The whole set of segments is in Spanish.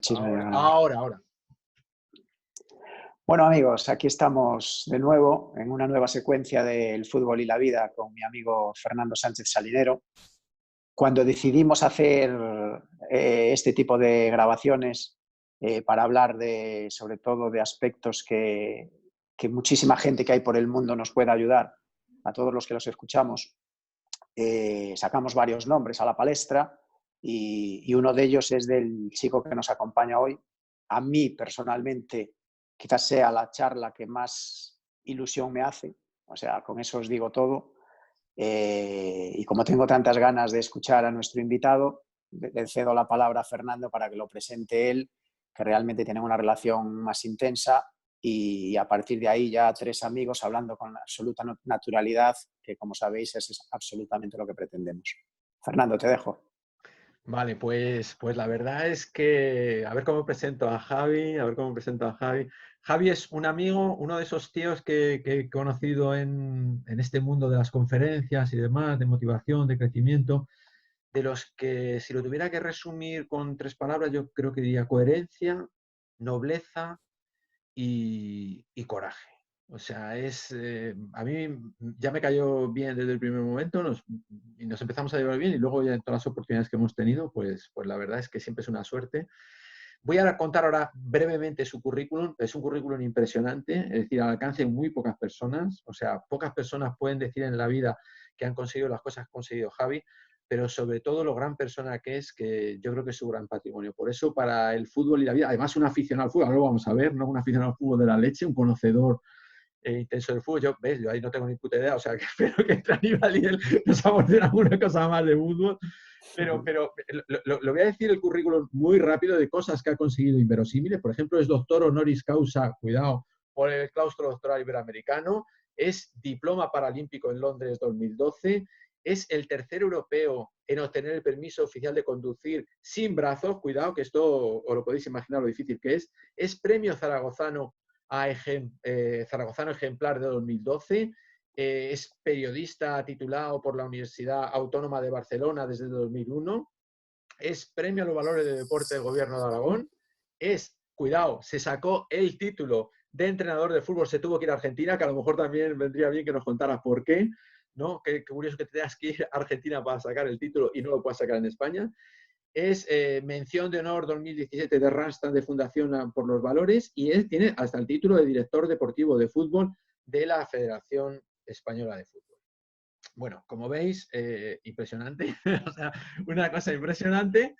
Chisme de Ahora, Granada. ahora. Bueno, amigos, aquí estamos de nuevo en una nueva secuencia del fútbol y la vida con mi amigo Fernando Sánchez Salinero. Cuando decidimos hacer este tipo de grabaciones para hablar sobre todo de aspectos que muchísima gente que hay por el mundo nos pueda ayudar, a todos los que los escuchamos, sacamos varios nombres a la palestra y uno de ellos es del chico que nos acompaña hoy. A mí personalmente quizás sea la charla que más ilusión me hace, o sea, con eso os digo todo. Y como tengo tantas ganas de escuchar a nuestro invitado, le cedo la palabra a Fernando para que lo presente él, que realmente tienen una relación más intensa y a partir de ahí ya tres amigos hablando con absoluta naturalidad, que como sabéis es absolutamente lo que pretendemos. Fernando, te dejo. Vale, pues la verdad es que a ver cómo presento a Javi, Javi es un amigo, uno de esos tíos que he conocido en este mundo de las conferencias y demás, de motivación, de crecimiento, de los que si lo tuviera que resumir con 3 palabras, yo creo que diría coherencia, nobleza y coraje. O sea, a mí ya me cayó bien desde el primer momento y nos empezamos a llevar bien y luego ya en todas las oportunidades que hemos tenido, pues la verdad es que siempre es una suerte. Voy a contar ahora brevemente su currículum. Es un currículum impresionante, es decir, al alcance de muy pocas personas. O sea, pocas personas pueden decir en la vida que han conseguido las cosas que ha conseguido Javi, pero sobre todo lo gran persona que es, que yo creo que es su gran patrimonio. Por eso, para el fútbol y la vida, además un aficionado al fútbol, ahora lo vamos a ver, ¿no? Un aficionado al fútbol de la leche, un conocedor intenso del fútbol. Yo ahí no tengo ni puta idea, o sea, que espero que entre Aníbal y él nos aborden alguna cosa más de fútbol. Pero lo voy a decir el currículum muy rápido de cosas que ha conseguido inverosímiles. Por ejemplo, es doctor honoris causa, cuidado, por el claustro doctoral iberoamericano, es diploma paralímpico en Londres 2012, es el tercer europeo en obtener el permiso oficial de conducir sin brazos, cuidado, que esto os lo podéis imaginar lo difícil que es premio zaragozano Zaragozano Ejemplar de 2012, es periodista titulado por la Universidad Autónoma de Barcelona desde 2001, es premio a los valores de deporte del Gobierno de Aragón, cuidado, se sacó el título de entrenador de fútbol, se tuvo que ir a Argentina, que a lo mejor también vendría bien que nos contaras por qué, ¿no? Qué curioso que te tengas que ir a Argentina para sacar el título y no lo puedas sacar en España. Es mención de honor 2017 de Randstad de Fundación por los Valores y tiene hasta el título de director deportivo de fútbol de la Federación Española de Fútbol. Bueno, como veis, impresionante, o sea, una cosa impresionante.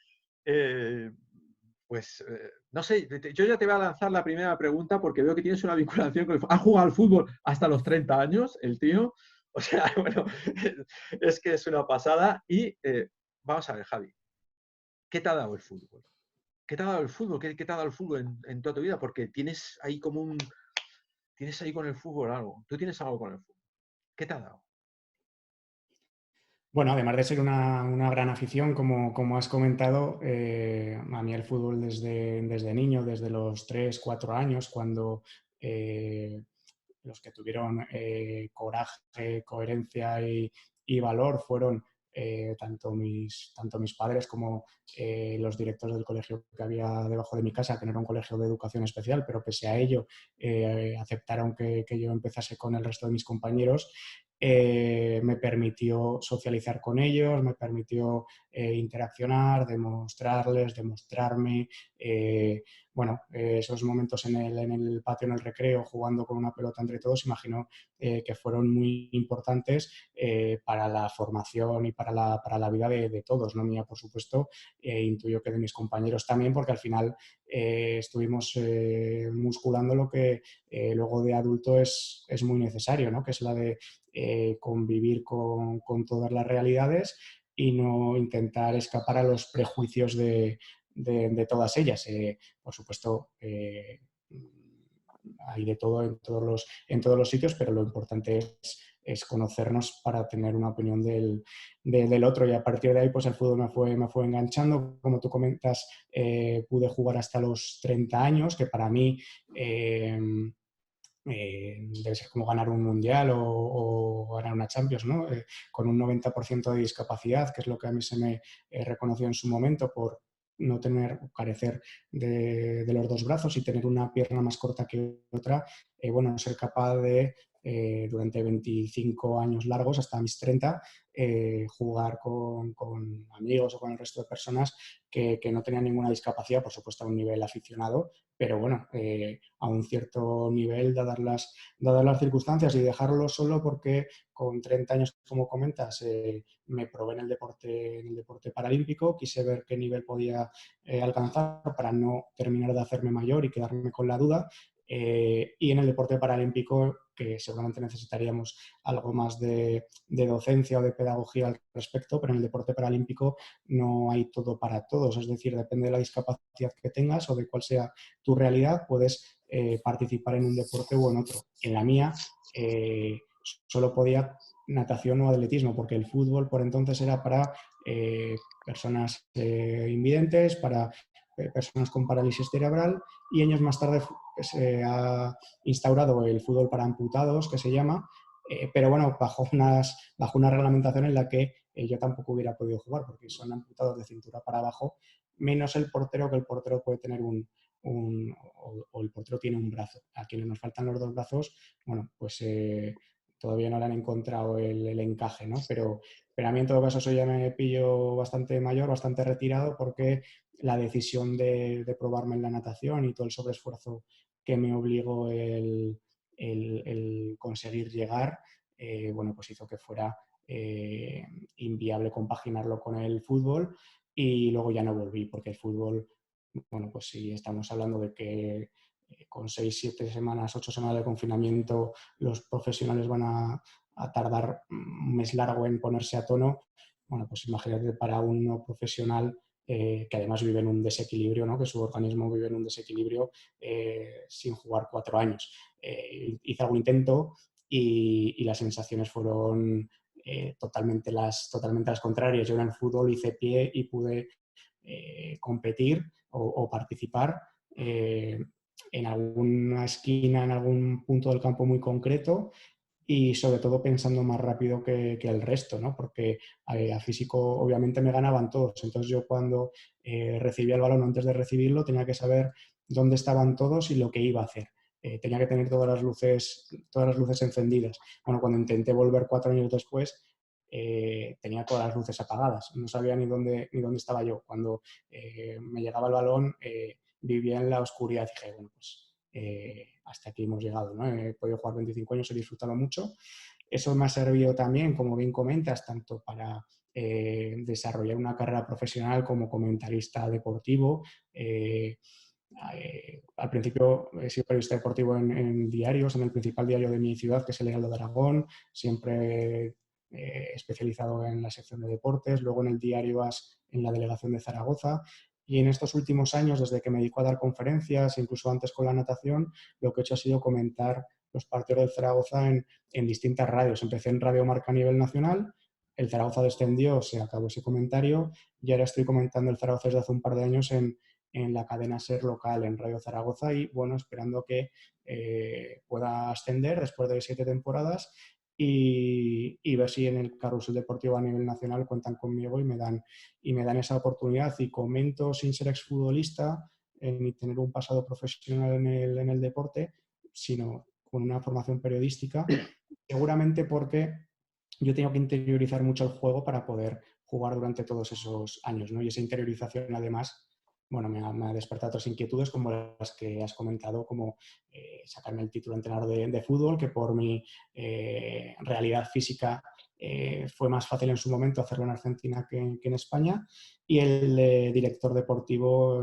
No sé, yo ya te voy a lanzar la primera pregunta porque veo que tienes una vinculación con el fútbol. Ha jugado al fútbol hasta los 30 años, el tío. O sea, bueno, es que es una pasada. Y vamos a ver, Javi, ¿qué te ha dado el fútbol? ¿Qué te ha dado el fútbol? ¿Qué te ha dado el fútbol en toda tu vida? Porque tienes ahí tienes ahí con el fútbol algo. Tú tienes algo con el fútbol. ¿Qué te ha dado? Bueno, además de ser una gran afición, como has comentado, a mí el fútbol desde niño, desde los 3, 4 años, cuando los que tuvieron coraje, coherencia y valor fueron tanto mis padres como los directores del colegio que había debajo de mi casa, que no era un colegio de educación especial, pero pese a ello aceptaron que yo empezase con el resto de mis compañeros. Me permitió socializar con ellos, me permitió interaccionar, demostrarme, esos momentos en el patio, en el recreo, jugando con una pelota entre todos, imagino que fueron muy importantes para la formación y para la vida de todos, no mía, por supuesto, intuyo que de mis compañeros también, porque al final estuvimos musculando lo que luego de adulto es muy necesario, ¿no? Que es la de convivir con todas las realidades y no intentar escapar a los prejuicios de todas ellas. Por supuesto, hay de todo en todos los sitios, pero lo importante es conocernos para tener una opinión del otro, y a partir de ahí pues el fútbol me fue enganchando. Como tú comentas, pude jugar hasta los 30 años, que para mí debe ser como ganar un mundial o ganar una Champions, ¿no? Con un 90% de discapacidad, que es lo que a mí se me reconoció en su momento no tener, carecer de los dos brazos y tener una pierna más corta que otra, bueno, ser capaz de, durante 25 años largos, hasta mis 30, jugar con amigos o con el resto de personas que no tenían ninguna discapacidad, por supuesto a un nivel aficionado, pero bueno, a un cierto nivel, dadas las circunstancias, y dejarlo solo porque con 30 años, como comentas, me probé en el deporte paralímpico, quise ver qué nivel podía alcanzar para no terminar de hacerme mayor y quedarme con la duda. Y en el deporte paralímpico, que seguramente necesitaríamos algo más de docencia o de pedagogía al respecto, pero en el deporte paralímpico no hay todo para todos, es decir, depende de la discapacidad que tengas o de cuál sea tu realidad, puedes participar en un deporte o en otro. En la mía solo podía natación o atletismo, porque el fútbol por entonces era para personas invidentes, para personas con parálisis cerebral, y años más tarde se ha instaurado el fútbol para amputados, que se llama, pero bueno, bajo una reglamentación en la que yo tampoco hubiera podido jugar, porque son amputados de cintura para abajo, menos el portero, que el portero puede tener o el portero tiene un brazo. A quienes nos faltan los dos brazos, bueno, pues todavía no le han encontrado el encaje, ¿no? Pero a mí en todo caso eso ya me pillo bastante mayor, bastante retirado, porque la decisión de probarme en la natación y todo el sobreesfuerzo que me obligó el conseguir llegar, bueno, pues hizo que fuera inviable compaginarlo con el fútbol, y luego ya no volví, porque el fútbol, bueno, pues si estamos hablando de que con 6, 7 semanas, 8 semanas de confinamiento los profesionales van a tardar un mes largo en ponerse a tono, bueno, pues imagínate para un no profesional que además vive en un desequilibrio, ¿no? Que su organismo vive en un desequilibrio sin jugar 4 años. Hice algún intento y las sensaciones fueron totalmente las contrarias. Yo en el fútbol hice pie y pude competir o participar en alguna esquina, en algún punto del campo muy concreto, y sobre todo pensando más rápido que el resto, ¿no? Porque a físico obviamente me ganaban todos. Entonces yo cuando recibía el balón, antes de recibirlo, tenía que saber dónde estaban todos y lo que iba a hacer. Tenía que tener todas las luces encendidas. Bueno, cuando intenté volver 4 años después, tenía todas las luces apagadas. No sabía ni dónde estaba yo. Cuando me llegaba el balón, vivía en la oscuridad. Dije, bueno, pues hasta aquí hemos llegado, ¿no? He podido jugar 25 años, he disfrutado mucho. Eso me ha servido también, como bien comentas, tanto para desarrollar una carrera profesional como comentarista deportivo. Al principio he sido periodista deportivo en diarios, en el principal diario de mi ciudad, que es el Heraldo de Aragón, siempre especializado en la sección de deportes, luego en el diario AS en la delegación de Zaragoza, y en estos últimos años, desde que me dedico a dar conferencias, incluso antes con la natación, lo que he hecho ha sido comentar los partidos del Zaragoza en distintas radios. Empecé en Radio Marca a nivel nacional, el Zaragoza descendió, se acabó ese comentario, y ahora estoy comentando el Zaragoza desde hace un par de años en la cadena SER local, en Radio Zaragoza, y bueno, esperando que pueda ascender después de 7 temporadas y ver si en el carrusel deportivo a nivel nacional cuentan conmigo y me dan esa oportunidad. Y comento sin ser exfutbolista ni tener un pasado profesional en el deporte, sino con una formación periodística, seguramente porque yo tengo que interiorizar mucho el juego para poder jugar durante todos esos años, ¿no? Y esa interiorización, además, bueno, me ha despertado otras inquietudes como las que has comentado, como sacarme el título de entrenador de fútbol, que por mi realidad física fue más fácil en su momento hacerlo en Argentina que en España, y el director deportivo,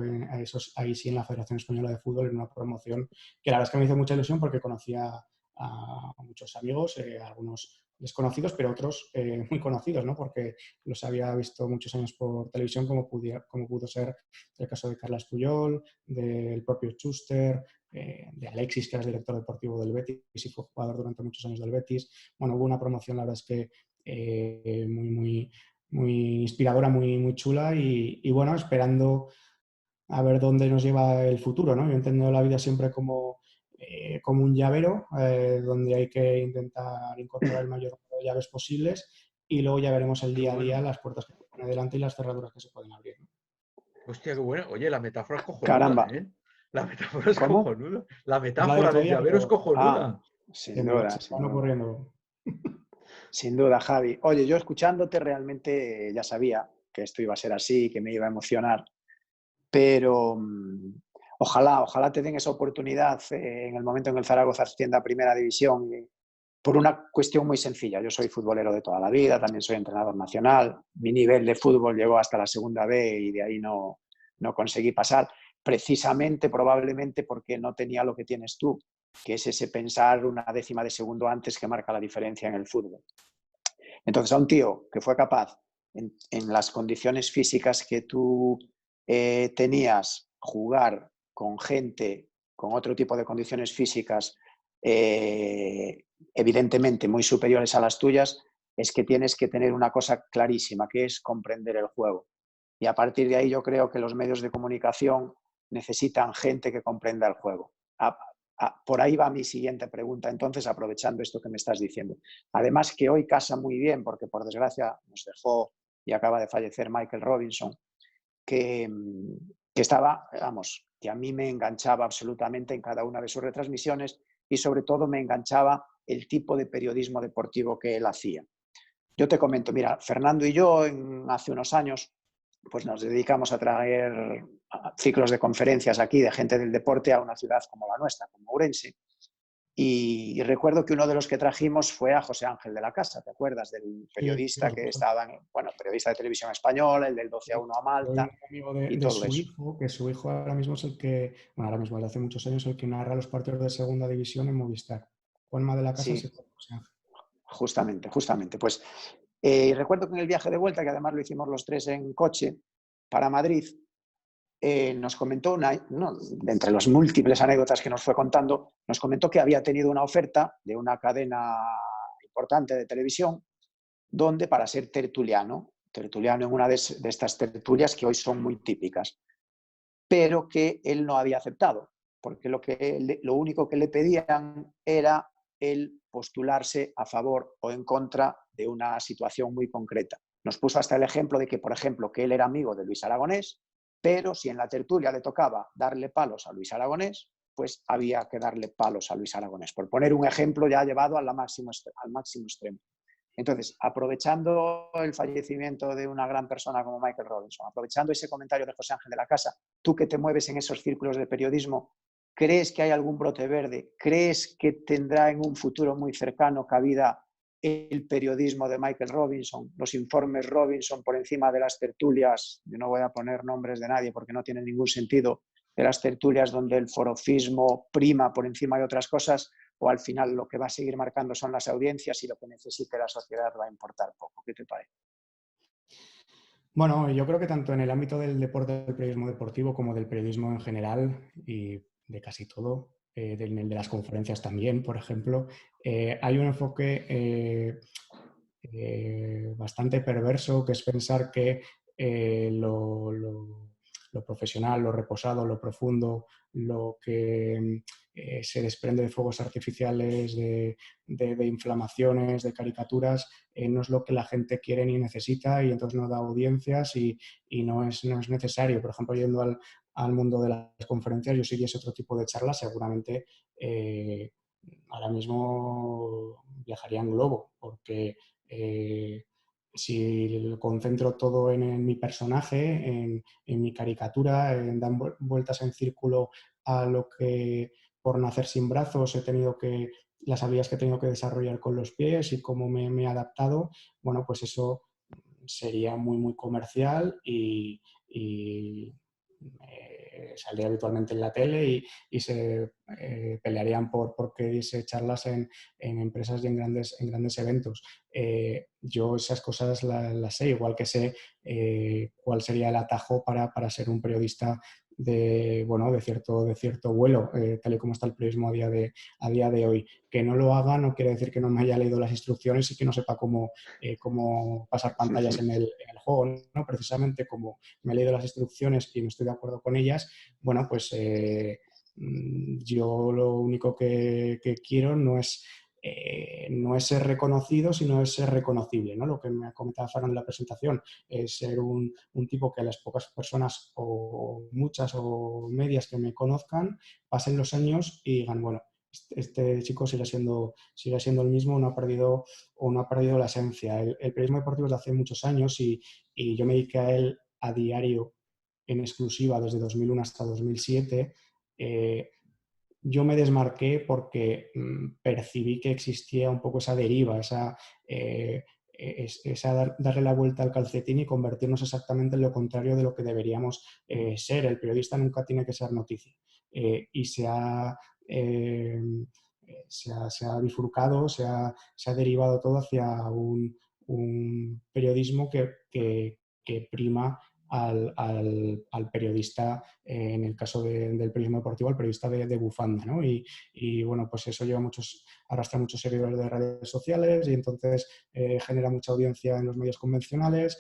ahí sí, en la Federación Española de Fútbol, en una promoción que la verdad es que me hizo mucha ilusión, porque conocía a muchos amigos, algunos desconocidos, pero otros muy conocidos, ¿no? Porque los había visto muchos años por televisión, como pudo ser el caso de Carles Puyol, del propio Schuster, de Alexis, que era el director deportivo del Betis y fue jugador durante muchos años del Betis. Bueno, hubo una promoción, la verdad es que muy inspiradora, muy chula, y bueno, esperando a ver dónde nos lleva el futuro, ¿no? Yo entiendo la vida siempre como un llavero, donde hay que intentar incorporar el mayor número de llaves posibles, y luego ya veremos el día a día las puertas que se ponen delante y las cerraduras que se pueden abrir, ¿no? Hostia, qué bueno. Oye, la metáfora es cojonuda, Caramba, ¿eh? La metáfora es ¿cómo? cojonuda. La Es la del metáfora otro del día, llavero es pero Ah, cojonuda. se sin me, duda, se me sin van duda. ocurriendo. Sin duda, Javi. Oye, yo escuchándote realmente ya sabía que esto iba a ser así, que me iba a emocionar, pero ojalá te den esa oportunidad en el momento en que el Zaragoza ascienda a Primera División, por una cuestión muy sencilla. Yo soy futbolero de toda la vida, también soy entrenador nacional. Mi nivel de fútbol llegó hasta la segunda B y de ahí no conseguí pasar, precisamente, probablemente, porque no tenía lo que tienes tú, que es ese pensar una décima de segundo antes que marca la diferencia en el fútbol. Entonces, a un tío que fue capaz, en las condiciones físicas que tú tenías, jugar con gente con otro tipo de condiciones físicas evidentemente muy superiores a las tuyas, es que tienes que tener una cosa clarísima, que es comprender el juego. Y a partir de ahí yo creo que los medios de comunicación necesitan gente que comprenda el juego. Por ahí va mi siguiente pregunta, entonces, aprovechando esto que me estás diciendo. Además que hoy casa muy bien, porque por desgracia nos dejó y acaba de fallecer Michael Robinson, que, que estaba, vamos, que a mí me enganchaba absolutamente en cada una de sus retransmisiones y sobre todo me enganchaba el tipo de periodismo deportivo que él hacía. Yo te comento, mira, Fernando y yo hace unos años pues nos dedicamos a traer ciclos de conferencias aquí de gente del deporte a una ciudad como la nuestra, como Ourense. Y recuerdo que uno de los que trajimos fue a José Ángel de la Casa, ¿te acuerdas? Del Sí, sí, periodista por que supuesto. estaba, bueno, periodista de televisión española, el del 12-1 a Soy Malta muy amigo y de todo su eso. hijo, que su hijo ahora mismo es el que, bueno, ahora mismo desde hace muchos años, el que narra los partidos de segunda división en Movistar. Juanma de la Casa se Sí, conoce. justamente. Pues recuerdo que en el viaje de vuelta, que además lo hicimos los tres en coche para Madrid, nos comentó, de entre las múltiples anécdotas que nos fue contando, nos comentó que había tenido una oferta de una cadena importante de televisión, donde para ser tertuliano en una de estas tertulias que hoy son muy típicas, pero que él no había aceptado, porque lo único que le pedían era el postularse a favor o en contra de una situación muy concreta. Nos puso hasta el ejemplo de que, por ejemplo, que él era amigo de Luis Aragonés, pero si en la tertulia le tocaba darle palos a Luis Aragonés, pues había que darle palos a Luis Aragonés, por poner un ejemplo ya llevado al máximo extremo. Entonces, aprovechando el fallecimiento de una gran persona como Michael Robinson, aprovechando ese comentario de José Ángel de la Casa, tú que te mueves en esos círculos de periodismo, ¿crees que hay algún brote verde? ¿Crees que tendrá en un futuro muy cercano cabida el periodismo de Michael Robinson, los informes Robinson por encima de las tertulias? Yo no voy a poner nombres de nadie porque no tiene ningún sentido, de las tertulias donde el forofismo prima por encima de otras cosas, o al final lo que va a seguir marcando son las audiencias y lo que necesite la sociedad va a importar poco. ¿Qué te parece? Bueno, yo creo que tanto en el ámbito del deporte, del periodismo deportivo, como del periodismo en general y de casi todo, de las conferencias también, por ejemplo, hay un enfoque bastante perverso, que es pensar que lo profesional, lo reposado, lo profundo, lo que se desprende de fuegos artificiales, de inflamaciones, de caricaturas, no es lo que la gente quiere ni necesita, y entonces no da audiencias y no es necesario. Por ejemplo, yendo al mundo de las conferencias, yo si diese otro tipo de charlas, seguramente ahora mismo viajaría en globo, porque si lo concentro todo en mi personaje, en mi caricatura, en dar vueltas en círculo a lo que por nacer sin brazos he tenido que, las habilidades que he tenido que desarrollar con los pies y cómo me he adaptado, bueno, pues eso sería muy comercial y saldría habitualmente en la tele y se pelearían porque diese charlas en empresas y en grandes eventos. Yo esas cosas las sé, igual que sé cuál sería el atajo para ser un periodista de cierto vuelo, tal y como está el periodismo a día de hoy. Que no lo haga no quiere decir que no me haya leído las instrucciones y que no sepa cómo pasar pantallas en el juego, ¿no? Precisamente como me he leído las instrucciones y no estoy de acuerdo con ellas, bueno, pues yo lo único que quiero no es no es ser reconocido, sino es ser reconocible, ¿no? Lo que me comentaba Fernando en la presentación, es ser un tipo que a las pocas personas o muchas o medias que me conozcan, pasen los años y digan, bueno, este chico sigue siendo el mismo, no ha perdido la esencia. El periodismo deportivo es de hace muchos años y yo me dediqué a él a diario en exclusiva desde 2001 hasta 2007. Yo me desmarqué porque percibí que existía un poco esa deriva, darle la vuelta al calcetín y convertirnos exactamente en lo contrario de lo que deberíamos ser. El periodista nunca tiene que ser noticia. Y eh, se ha bifurcado, se ha derivado todo hacia un periodismo que prima al periodista, en el caso del periodismo deportivo, al periodista de bufanda, ¿no? Y, bueno, pues eso arrastra muchos seguidores de redes sociales y entonces genera mucha audiencia en los medios convencionales.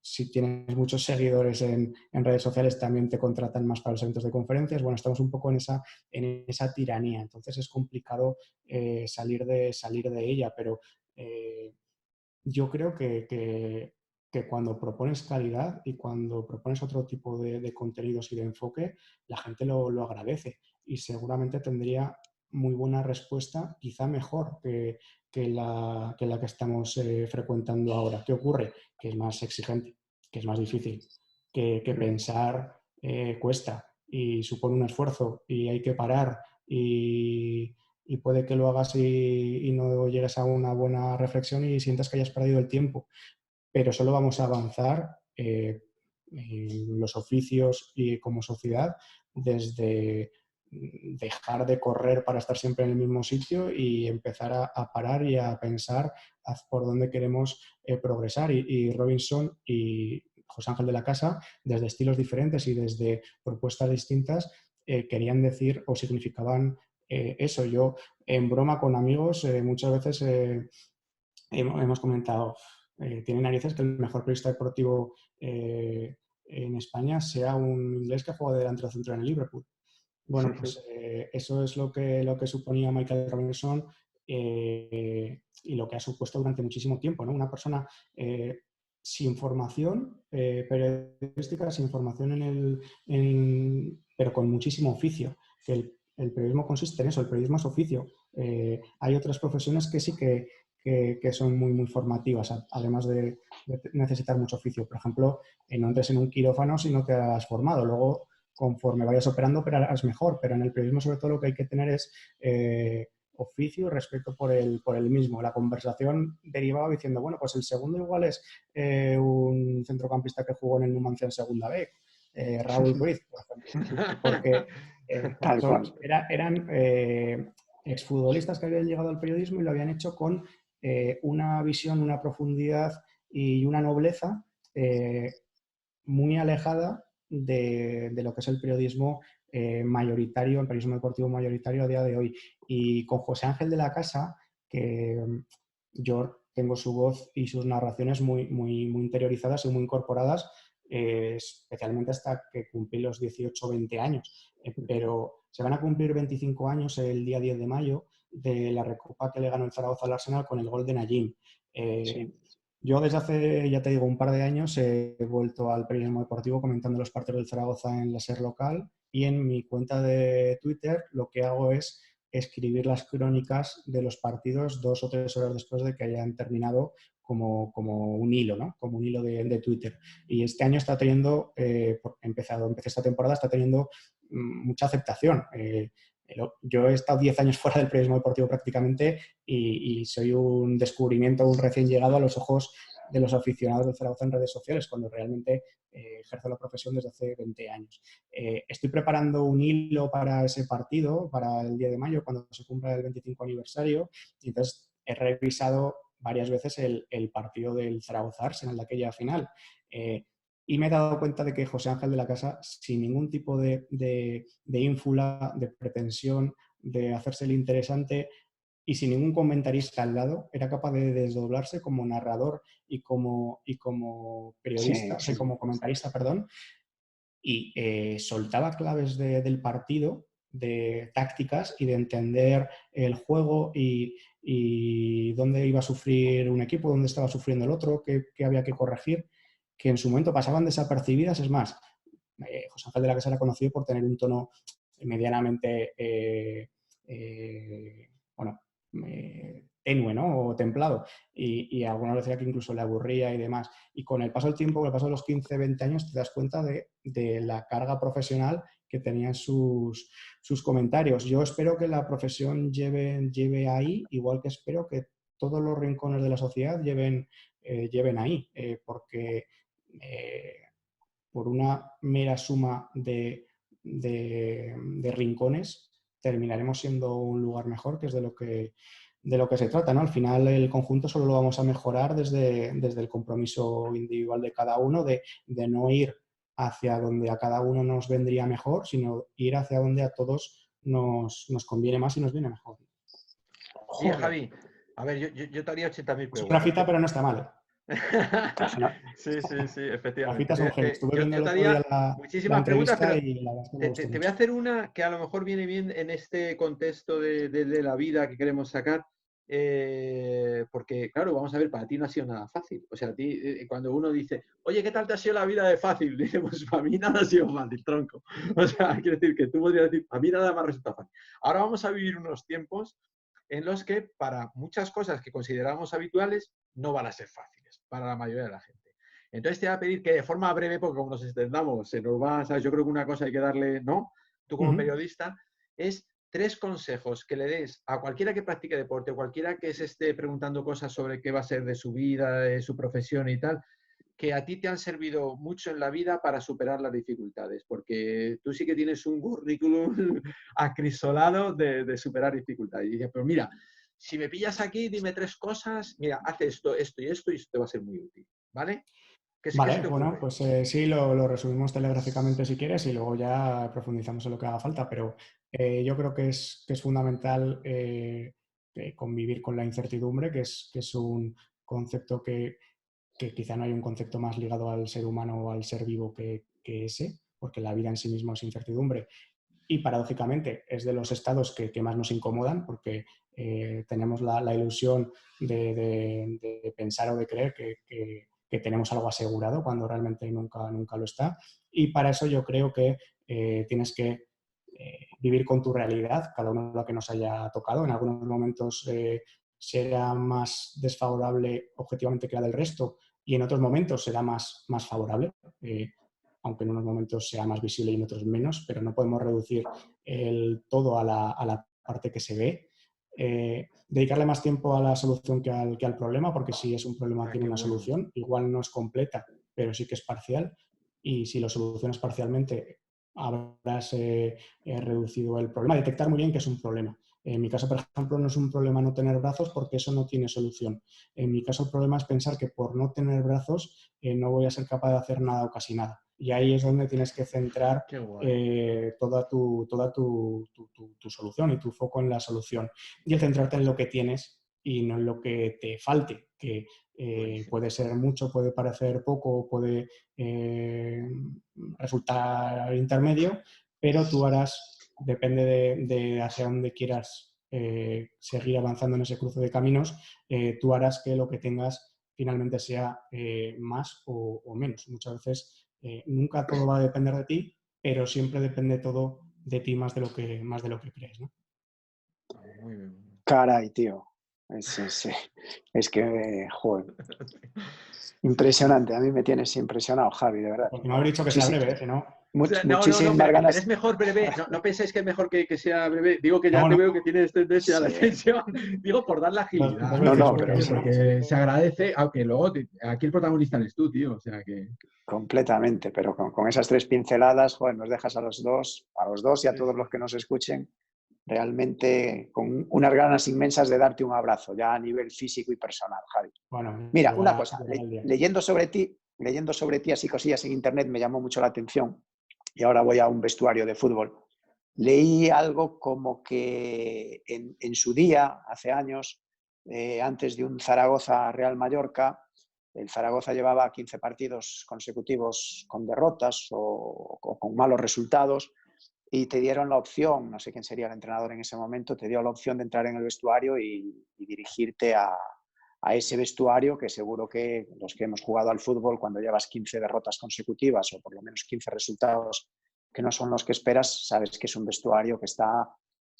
Si tienes muchos seguidores en redes sociales, también te contratan más para los eventos de conferencias. Bueno, estamos un poco en esa tiranía, entonces es complicado salir de ella, pero yo creo que cuando propones calidad y cuando propones otro tipo de contenidos y de enfoque, la gente lo agradece y seguramente tendría muy buena respuesta, quizá mejor que la que estamos frecuentando ahora. ¿Qué ocurre? Que es más exigente, que es más difícil, que pensar cuesta y supone un esfuerzo y hay que parar y puede que lo hagas y no llegues a una buena reflexión y sientas que hayas perdido el tiempo, pero solo vamos a avanzar en los oficios y como sociedad desde dejar de correr para estar siempre en el mismo sitio y empezar a parar y a pensar por dónde queremos progresar. Y Robinson y José Ángel de la Casa, desde estilos diferentes y desde propuestas distintas, querían decir o significaban eso. Yo, en broma con amigos, muchas veces hemos comentado, tiene narices que el mejor periodista deportivo en España sea un inglés que juega de delantero centro en el Liverpool. Bueno, pues eso es lo que suponía Michael Robinson y lo que ha supuesto durante muchísimo tiempo, ¿no? Una persona sin formación periodística, sin formación pero con muchísimo oficio. Que el periodismo consiste en eso, el periodismo es oficio. Hay otras profesiones que sí que son muy, muy formativas, además de necesitar mucho oficio. Por ejemplo, no entres en un quirófano si no te has formado. Luego, conforme vayas operarás mejor, pero en el periodismo sobre todo lo que hay que tener es oficio y respeto por el mismo. La conversación derivaba diciendo, bueno, pues el segundo igual es un centrocampista que jugó en el Numancia en segunda B, Raúl Ruiz, por ejemplo, porque Tal cual. eran exfutbolistas que habían llegado al periodismo y lo habían hecho con una visión, una profundidad y una nobleza muy alejada de lo que es el periodismo mayoritario, el periodismo deportivo mayoritario a día de hoy. Y con José Ángel de la Casa, que yo tengo su voz y sus narraciones muy, muy, muy interiorizadas y muy incorporadas, especialmente hasta que cumplí los 18 o 20 años. Pero se van a cumplir 25 años el día 10 de mayo de la Recopa que le ganó el Zaragoza al Arsenal con el gol de Najim. Sí. Yo desde hace, ya te digo, un par de años he vuelto al periodismo deportivo comentando los partidos del Zaragoza en la SER local y en mi cuenta de Twitter lo que hago es escribir las crónicas de los partidos 2 o 3 horas después de que hayan terminado como un hilo, ¿no? Como un hilo de Twitter. Y este año está teniendo, empecé esta temporada, está teniendo mucha aceptación. Yo he estado 10 años fuera del periodismo deportivo prácticamente y soy un descubrimiento, un recién llegado a los ojos de los aficionados del Zaragoza en redes sociales, cuando realmente ejerzo la profesión desde hace 20 años. Estoy preparando un hilo para ese partido, para el día de mayo, cuando se cumpla el 25 aniversario, y entonces he revisado varias veces el partido del Zaragoza-Arsenal, de aquella final. Y me he dado cuenta de que José Ángel de la Casa, sin ningún tipo de ínfula, de pretensión, de hacerse el interesante y sin ningún comentarista al lado, era capaz de desdoblarse como narrador y como periodista, Sí, o sea, sí. como comentarista, perdón, y soltaba claves del partido de tácticas y de entender el juego y dónde iba a sufrir un equipo, dónde estaba sufriendo el otro, qué había que corregir, que en su momento pasaban desapercibidas. Es más, José Ángel de la Casa era conocido por tener un tono medianamente bueno, tenue, ¿no? O templado. Y algunos decía que incluso le aburría y demás. Y con el paso del tiempo, con el paso de los 15, 20 años, te das cuenta de la carga profesional que tenían sus comentarios. Yo espero que la profesión lleve ahí, igual que espero que todos los rincones de la sociedad lleven ahí, porque por una mera suma de rincones terminaremos siendo un lugar mejor, que es de lo que se trata, ¿no? Al final el conjunto solo lo vamos a mejorar desde el compromiso individual de cada uno, de no ir hacia donde a cada uno nos vendría mejor, sino ir hacia donde a todos nos conviene más y nos viene mejor. Oye, Javi, a ver, yo te haría 80.000 Es una preguntas. fita, pero no está mal. Sí, efectivamente. Las fitas son geniales. Estuve viendo Yo el te otro día haría la muchísimas preguntas, entrevista pero y la verdad es que me gustó te voy mucho. a hacer una que a lo mejor viene bien en este contexto de la vida que queremos sacar. Porque, claro, vamos a ver, para ti no ha sido nada fácil. O sea, a ti, cuando uno dice, oye, ¿qué tal te ha sido la vida de fácil? Dice, pues para mí nada ha sido fácil, tronco. O sea, quiere decir que tú podrías decir, a mí nada me ha resultado fácil. Ahora vamos a vivir unos tiempos en los que para muchas cosas que consideramos habituales no van a ser fáciles para la mayoría de la gente. Entonces te voy a pedir que de forma breve, porque como nos extendamos, se nos va, ¿sabes? Yo creo que una cosa hay que darle, ¿no? Tú como periodista, es 3 consejos que le des a cualquiera que practique deporte, o cualquiera que se esté preguntando cosas sobre qué va a ser de su vida, de su profesión y tal, que a ti te han servido mucho en la vida para superar las dificultades, porque tú sí que tienes un currículum acrisolado de superar dificultades. Y dices, pero mira, si me pillas aquí, dime 3 cosas, mira, haz esto, esto y esto te va a ser muy útil, ¿vale? ¿Qué se Vale, te bueno, ocurre? pues sí, lo resumimos telegráficamente si quieres y luego ya profundizamos en lo que haga falta, pero yo creo que es fundamental convivir con la incertidumbre, que es un concepto que quizá no hay un concepto más ligado al ser humano o al ser vivo que ese, porque la vida en sí misma es incertidumbre. Y paradójicamente es de los estados que más nos incomodan, porque tenemos la ilusión de pensar o de creer que tenemos algo asegurado cuando realmente nunca lo está. Y para eso yo creo que tienes que vivir con tu realidad, cada uno lo que nos haya tocado. En algunos momentos será más desfavorable objetivamente que la del resto y en otros momentos será más favorable. Aunque en unos momentos sea más visible y en otros menos, pero no podemos reducir el todo a la parte que se ve. Dedicarle más tiempo a la solución que al problema, porque si es un problema tiene una solución, igual no es completa, pero sí que es parcial, y si lo solucionas parcialmente habrás reducido el problema. Detectar muy bien que es un problema. En mi caso, por ejemplo, no es un problema no tener brazos porque eso no tiene solución. En mi caso, el problema es pensar que por no tener brazos no voy a ser capaz de hacer nada o casi nada. Y ahí es donde tienes que centrar toda tu solución y tu foco en la solución. Y el centrarte en lo que tienes y no en lo que te falte, que puede ser mucho, puede parecer poco, puede resultar intermedio, pero tú harás, depende de hacia dónde quieras seguir avanzando en ese cruce de caminos, tú harás que lo que tengas finalmente sea más o menos. Muchas veces nunca todo va a depender de ti, pero siempre depende todo de ti más de lo que crees, ¿no? Muy bien. Caray, tío. Es que, joder. Impresionante. A mí me tienes impresionado, Javi, de verdad. Porque me habéis dicho que sea breve, si no... O sea, no, Muchísimas pero ganas. es mejor breve. No penséis que es mejor que sea breve. Digo que ya No, te no. veo que tienes tendencia a la extensión. Digo por dar la agilidad. Dos veces, pero Porque se agradece, aunque luego aquí el protagonista eres tú, tío. O sea que... Completamente, pero con esas 3 pinceladas, joder, nos dejas a los dos y a todos los que nos escuchen, realmente con unas ganas inmensas de darte un abrazo, ya a nivel físico y personal, Javi. Bueno, mira, una cosa, leyendo sobre ti así cosillas en internet me llamó mucho la atención y ahora voy a un vestuario de fútbol. Leí algo como que en su día, hace años, antes de un Zaragoza-Real Mallorca, el Zaragoza llevaba 15 partidos consecutivos con derrotas o con malos resultados y te dieron la opción, no sé quién sería el entrenador en ese momento, te dio la opción de entrar en el vestuario y dirigirte a ese vestuario que seguro que los que hemos jugado al fútbol, cuando llevas 15 derrotas consecutivas o por lo menos 15 resultados que no son los que esperas, sabes que es un vestuario que está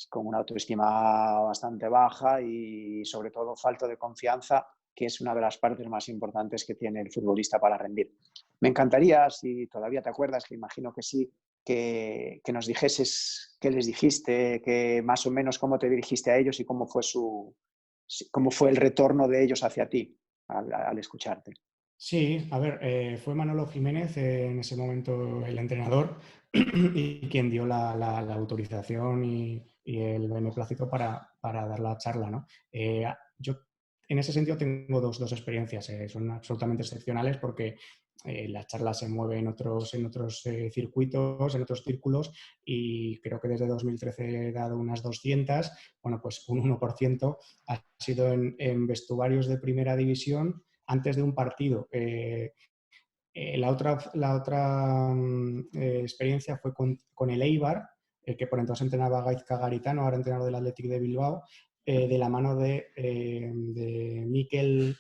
con una autoestima bastante baja y sobre todo falta de confianza, que es una de las partes más importantes que tiene el futbolista para rendir. Me encantaría, si todavía te acuerdas, que imagino que sí, que nos dijeses qué les dijiste, que más o menos cómo te dirigiste a ellos y cómo fue el retorno de ellos hacia ti al escucharte. Sí, a ver, fue Manolo Jiménez en ese momento el entrenador y quien dio la autorización y el beneplácito para dar la charla, ¿no? Yo en ese sentido tengo dos experiencias, son absolutamente excepcionales porque la charla se mueve en otros circuitos, en otros círculos y creo que desde 2013 he dado unas 200, bueno, pues un 1% ha sido en vestuarios de primera división antes de un partido. La otra experiencia fue con el Eibar, que por entonces entrenaba Gaizka Garitano, ahora entrenador del Athletic de Bilbao, de la mano de Mikel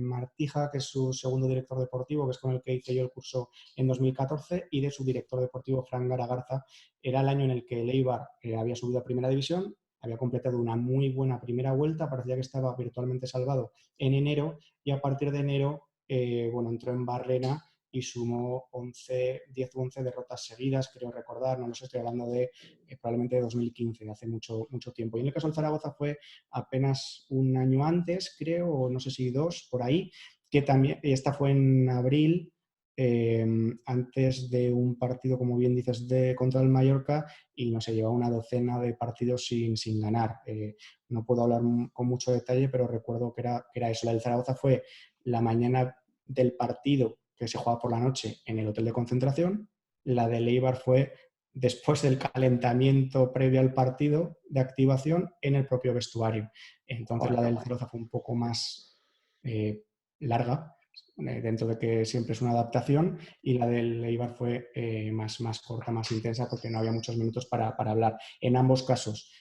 Martija, que es su segundo director deportivo, que es con el que hice yo el curso en 2014, y de su director deportivo, Fran Garagarza. Era el año en el que el Eibar había subido a primera división, había completado una muy buena primera vuelta, parecía que estaba virtualmente salvado en enero, y a partir de enero bueno, entró en Barrena y sumó 10 o 11 derrotas seguidas, creo recordar, no lo sé, estoy hablando de probablemente de 2015, de hace mucho, mucho tiempo. Y en el caso del Zaragoza fue apenas un año antes, creo, o no sé si 2, por ahí, que también, esta fue en abril, antes de un partido, como bien dices, contra el Mallorca, y no sé, llevaba una docena de partidos sin ganar. No puedo hablar con mucho detalle, pero recuerdo que era eso. La del Zaragoza fue la mañana del partido, que se juega por la noche en el hotel de concentración. La del Eibar fue después del calentamiento previo al partido de activación en el propio vestuario. Entonces la del Zaragoza fue un poco más larga, dentro de que siempre es una adaptación, y la del Eibar fue más corta, más intensa, porque no había muchos minutos para hablar. En ambos casos,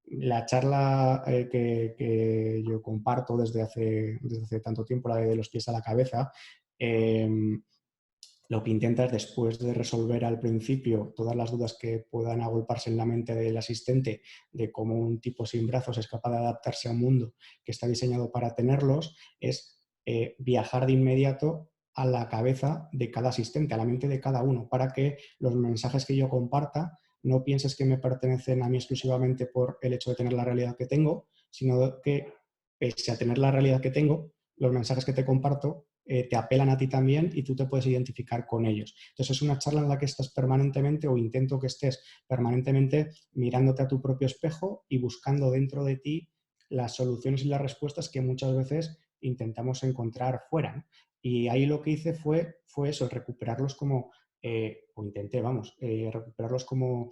la charla que yo comparto desde hace tanto tiempo, la de los pies a la cabeza, lo que intenta es, después de resolver al principio todas las dudas que puedan agolparse en la mente del asistente de cómo un tipo sin brazos es capaz de adaptarse a un mundo que está diseñado para tenerlos, es viajar de inmediato a la cabeza de cada asistente, a la mente de cada uno, para que los mensajes que yo comparta no pienses que me pertenecen a mí exclusivamente por el hecho de tener la realidad que tengo, sino que, pese a tener la realidad que tengo, los mensajes que te comparto te apelan a ti también y tú te puedes identificar con ellos. Entonces es una charla en la que estás permanentemente, o intento que estés permanentemente, mirándote a tu propio espejo y buscando dentro de ti las soluciones y las respuestas que muchas veces intentamos encontrar fuera, ¿no? Y ahí lo que hice fue eso, recuperarlos como, o intenté, vamos, recuperarlos como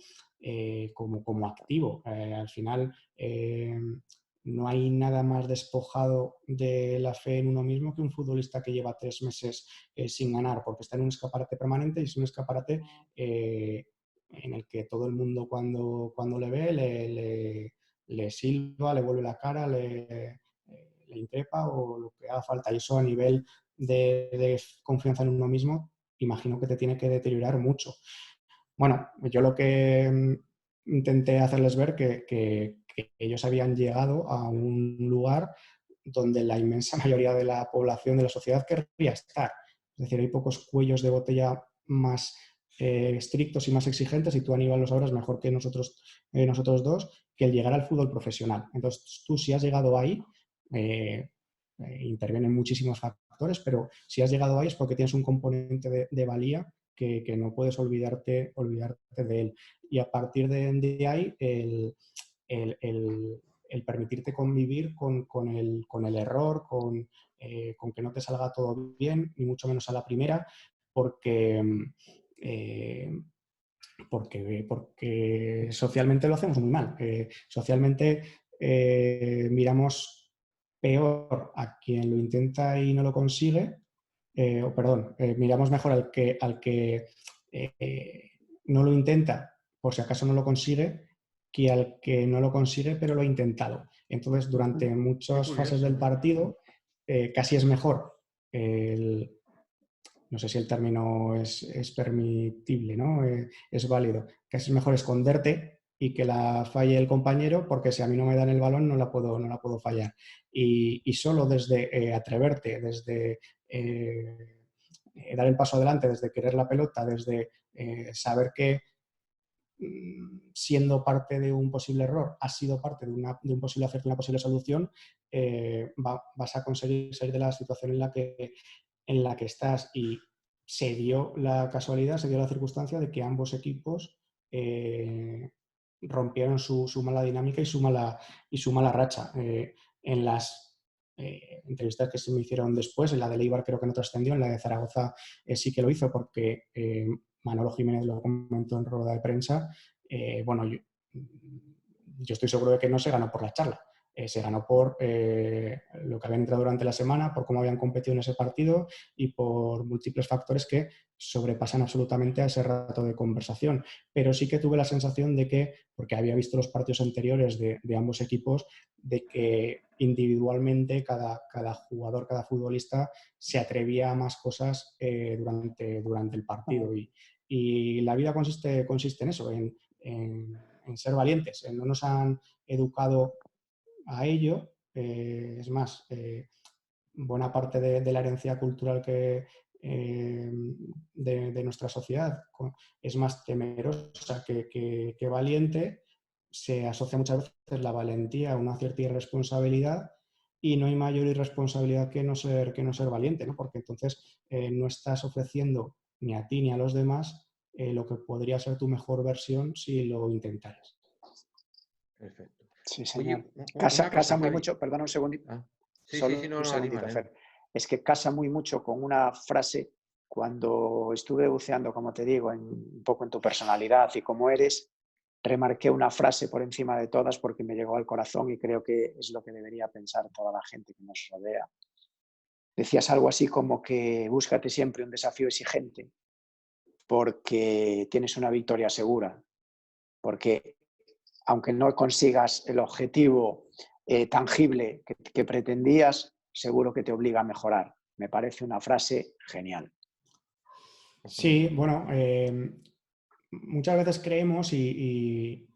activo. Al final, no hay nada más despojado de la fe en uno mismo que un futbolista que lleva 3 meses sin ganar, porque está en un escaparate permanente, y es un escaparate en el que todo el mundo cuando le ve le silba, le vuelve la cara, le increpa o lo que haga falta. Y eso, a nivel de confianza en uno mismo, imagino que te tiene que deteriorar mucho. Bueno, yo lo que intenté hacerles ver que ellos habían llegado a un lugar donde la inmensa mayoría de la población, de la sociedad, querría estar. Es decir, hay pocos cuellos de botella más estrictos y más exigentes, y tú, Aníbal, lo sabrás mejor que nosotros dos, que el llegar al fútbol profesional. Entonces, tú, si has llegado ahí, intervienen muchísimos factores, pero si has llegado ahí es porque tienes un componente de valía que no puedes olvidarte de él. Y a partir de ahí, el permitirte convivir con el error, con que no te salga todo bien, ni mucho menos a la primera, porque socialmente lo hacemos muy mal. Socialmente miramos peor a quien lo intenta y no lo consigue, miramos mejor al que no lo intenta por si acaso no lo consigue que al que no lo consigue pero lo ha intentado. Entonces, durante muchas fases del partido, casi es mejor no sé si el término es permitible, ¿no? Es válido. Casi es mejor esconderte y que la falle el compañero, porque si a mí no me dan el balón no la puedo fallar. Y solo desde atreverte, desde dar el paso adelante, desde querer la pelota, desde saber que siendo parte de un posible error, has sido parte de un posible acierto, una posible solución, vas a conseguir salir de la situación en la que estás. Y se dio la casualidad, se dio la circunstancia de que ambos equipos rompieron su mala dinámica y su mala racha. En las entrevistas que se me hicieron después, en la de Eibar creo que no trascendió, en la de Zaragoza sí que lo hizo porque Manolo Jiménez lo comentó en rueda de prensa. Bueno, yo estoy seguro de que no se ganó por la charla. Se ganó por lo que habían entrado durante la semana, por cómo habían competido en ese partido y por múltiples factores que sobrepasan absolutamente a ese rato de conversación. Pero sí que tuve la sensación de que, porque había visto los partidos anteriores de ambos equipos, de que individualmente cada jugador, cada futbolista se atrevía a más cosas durante el partido. Y la vida consiste en eso, en ser valientes. No nos han educado a ello. Es más, buena parte de la herencia cultural de nuestra sociedad es más temerosa que valiente. Se asocia muchas veces la valentía a una cierta irresponsabilidad y no hay mayor irresponsabilidad que no ser valiente, ¿no? Porque entonces no estás ofreciendo ni a ti ni a los demás lo que podría ser tu mejor versión si lo intentaras. Perfecto. Sí, señor. Oye, una Casa cosa, muy Javi. mucho, perdona un segundito. Ah, sí, Solo no, un segundito, anima. Fer. Es que casa muy mucho con una frase cuando estuve buceando, como te digo, un poco en tu personalidad y cómo eres. Remarqué una frase por encima de todas porque me llegó al corazón y creo que es lo que debería pensar toda la gente que nos rodea. Decías algo así como que búscate siempre un desafío exigente porque tienes una victoria segura, porque aunque no consigas el objetivo tangible que pretendías, seguro que te obliga a mejorar. Me parece una frase genial. Sí, bueno, muchas veces creemos y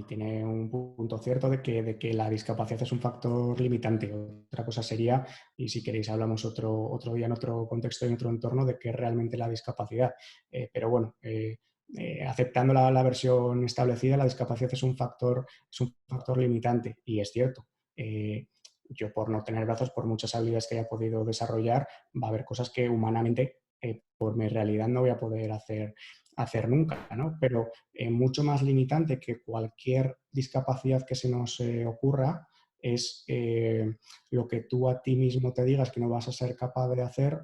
tiene un punto cierto de que la discapacidad es un factor limitante. Otra cosa sería, y si queréis hablamos otro día en otro contexto y en otro entorno, de qué es realmente la discapacidad. Pero bueno, aceptando la versión establecida, la discapacidad es un factor limitante y es cierto. Yo por no tener brazos, por muchas habilidades que haya podido desarrollar, va a haber cosas que humanamente por mi realidad no voy a poder hacer nunca, ¿no? Pero mucho más limitante que cualquier discapacidad que se nos ocurra es lo que tú a ti mismo te digas que no vas a ser capaz de hacer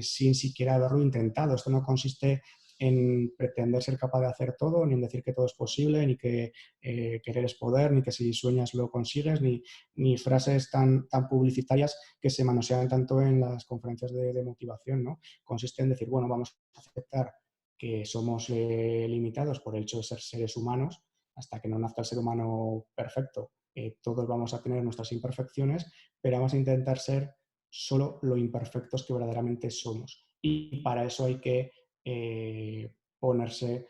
sin siquiera haberlo intentado. Esto no consiste en pretender ser capaz de hacer todo, ni en decir que todo es posible, ni que querer es poder, ni que si sueñas lo consigues, ni frases tan publicitarias que se manosean tanto en las conferencias de motivación, ¿no? Consiste en decir, bueno, vamos a aceptar que somos limitados por el hecho de ser seres humanos. Hasta que no nazca el ser humano perfecto, todos vamos a tener nuestras imperfecciones, pero vamos a intentar ser solo lo imperfectos que verdaderamente somos. Y para eso hay que ponerse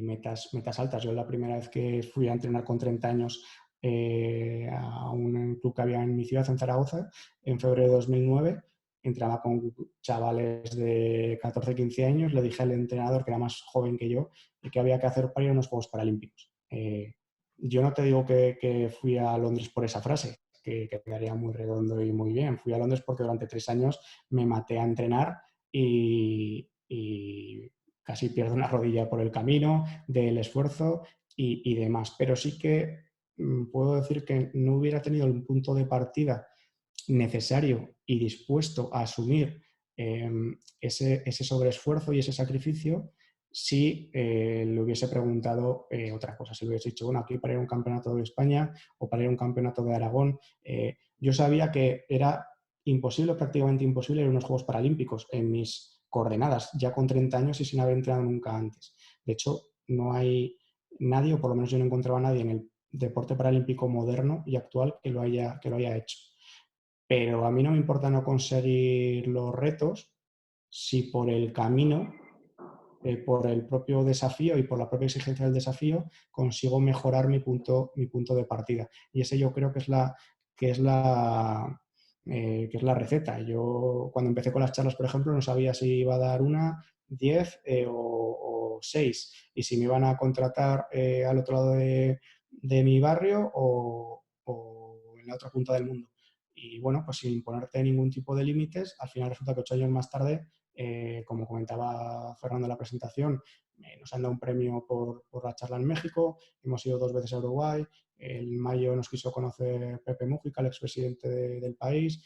metas altas. Yo la primera vez que fui a entrenar con 30 años a un club que había en mi ciudad, en Zaragoza, en febrero de 2009, entraba con chavales de 14, 15 años, le dije al entrenador, que era más joven que yo, qué había que hacer para ir a unos Juegos Paralímpicos. Yo no te digo que fui a Londres por esa frase, que quedaría muy redondo y muy bien. Fui a Londres porque durante 3 años me maté a entrenar y casi pierdo una rodilla por el camino del esfuerzo y demás. Pero sí que puedo decir que no hubiera tenido el punto de partida necesario y dispuesto a asumir ese sobreesfuerzo y ese sacrificio si le hubiese preguntado otra cosa, si le hubiese dicho, bueno, aquí para ir a un campeonato de España o para ir a un campeonato de Aragón, yo sabía que era imposible, prácticamente imposible, ir a unos Juegos Paralímpicos en mis coordenadas, ya con 30 años y sin haber entrenado nunca antes. De hecho, no hay nadie, o por lo menos yo no encontraba a nadie en el deporte paralímpico moderno y actual que lo haya hecho. Pero a mí no me importa no conseguir los retos si por el camino, por el propio desafío y por la propia exigencia del desafío, consigo mejorar mi punto de partida. Y ese yo creo que es la receta. Yo cuando empecé con las charlas, por ejemplo, no sabía si iba a dar 1, 10 o 6 y si me iban a contratar al otro lado de mi barrio o en la otra punta del mundo. Y bueno, pues sin ponerte ningún tipo de límites, al final resulta que 8 años más tarde, como comentaba Fernando en la presentación, nos han dado un premio por la charla en México, hemos ido 2 veces a Uruguay, en mayo nos quiso conocer Pepe Mújica, el expresidente del país,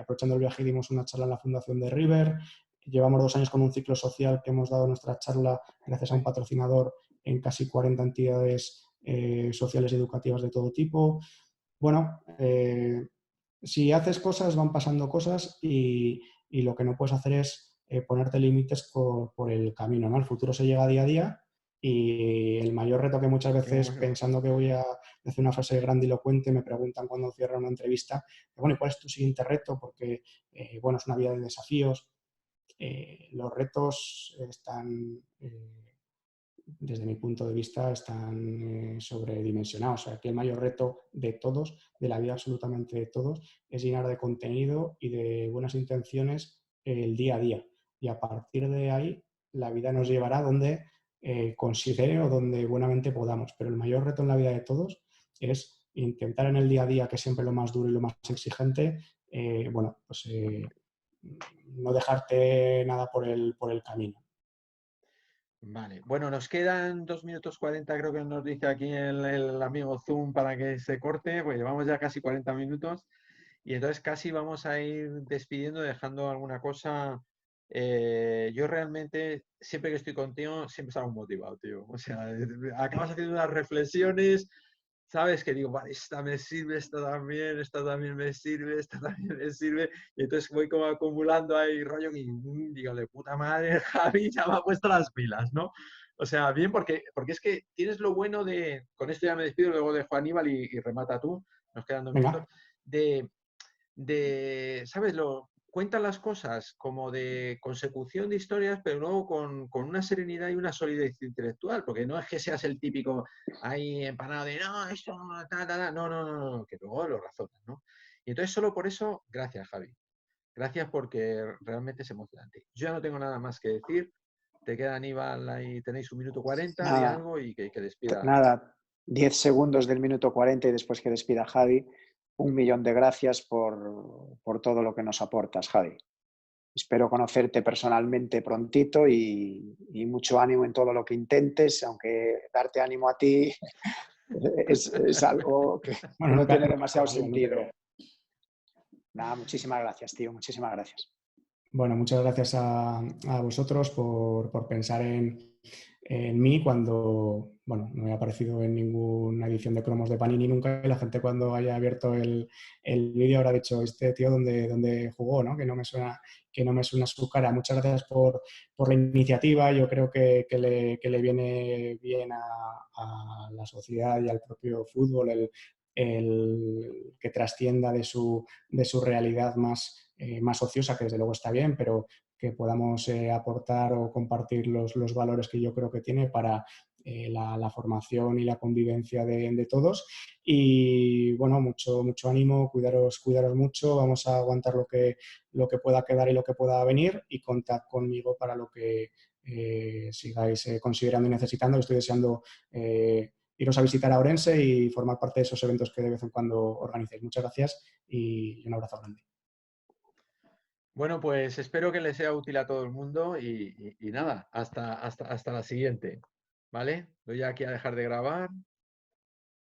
aprovechando el viaje dimos una charla en la fundación de River, llevamos 2 años con un ciclo social que hemos dado nuestra charla gracias a un patrocinador en casi 40 entidades sociales y educativas de todo tipo. Bueno, si haces cosas, van pasando cosas y lo que no puedes hacer es ponerte límites por el camino, ¿no? El futuro se llega día a día y el mayor reto que muchas Qué veces, bueno. pensando que voy a hacer una frase grandilocuente, me preguntan cuando cierran una entrevista, bueno, ¿y cuál es tu siguiente reto? Porque, bueno, es una vida de desafíos. Los retos están desde mi punto de vista, están sobredimensionados. O sea, que el mayor reto de todos, de la vida absolutamente de todos, es llenar de contenido y de buenas intenciones el día a día. Y a partir de ahí, la vida nos llevará donde considere o donde buenamente podamos. Pero el mayor reto en la vida de todos es intentar en el día a día, que es siempre lo más duro y lo más exigente, bueno, pues no dejarte nada por el camino. Vale, bueno, nos quedan 2 minutos 40, creo que nos dice aquí el amigo Zoom para que se corte, pues llevamos ya casi 40 minutos y entonces casi vamos a ir despidiendo, dejando alguna cosa. Yo realmente, siempre que estoy contigo, siempre salgo motivado, tío. O sea, acabas haciendo unas reflexiones, sabes que digo, vale, esta me sirve, esta también me sirve, esta también me sirve. Y entonces voy como acumulando ahí rollo y digo, de puta madre, Javi ya me ha puesto las pilas, ¿no? O sea, bien, porque es que tienes lo bueno de, con esto ya me despido, luego dejo a Aníbal y remata tú, nos quedan 2 minutos, Venga. de, ¿sabes? Cuentan las cosas como de consecución de historias, pero luego con una serenidad y una solidez intelectual, porque no es que seas el típico ahí empanado de, no, esto, no, no, no, no, que luego lo razonas, ¿no? Y entonces solo por eso, gracias, Javi. Gracias porque realmente es emocionante. Yo ya no tengo nada más que decir. Te queda Aníbal ahí, tenéis 1 minuto 40 de Nada, algo y que despida. nada, 10 segundos del minuto 40 y después que despida Javi, 1.000.000 de gracias por todo lo que nos aportas, Javi. Espero conocerte personalmente prontito y mucho ánimo en todo lo que intentes, aunque darte ánimo a ti es algo que Bueno, no nunca, tiene nunca demasiado está mal, sentido. Nada, muchísimas gracias, tío, muchísimas gracias. Bueno, muchas gracias a vosotros por pensar en mí cuando, bueno, no he aparecido en ninguna edición de cromos de Panini nunca y la gente cuando haya abierto el vídeo habrá dicho, este tío donde jugó, ¿no? Que no me suena su cara. Muchas gracias por la iniciativa. Yo creo que le viene bien a la sociedad y al propio fútbol el que trascienda de su realidad más ociosa, que desde luego está bien, pero que podamos aportar o compartir los valores que yo creo que tiene para la formación y la convivencia de todos. Y bueno, mucho ánimo, cuidaros mucho, vamos a aguantar lo que pueda quedar y lo que pueda venir y contad conmigo para lo que sigáis considerando y necesitando. Estoy deseando iros a visitar a Orense y formar parte de esos eventos que de vez en cuando organicéis. Muchas gracias y un abrazo grande. Bueno, pues espero que les sea útil a todo el mundo y nada, hasta la siguiente. ¿Vale? Voy aquí a dejar de grabar.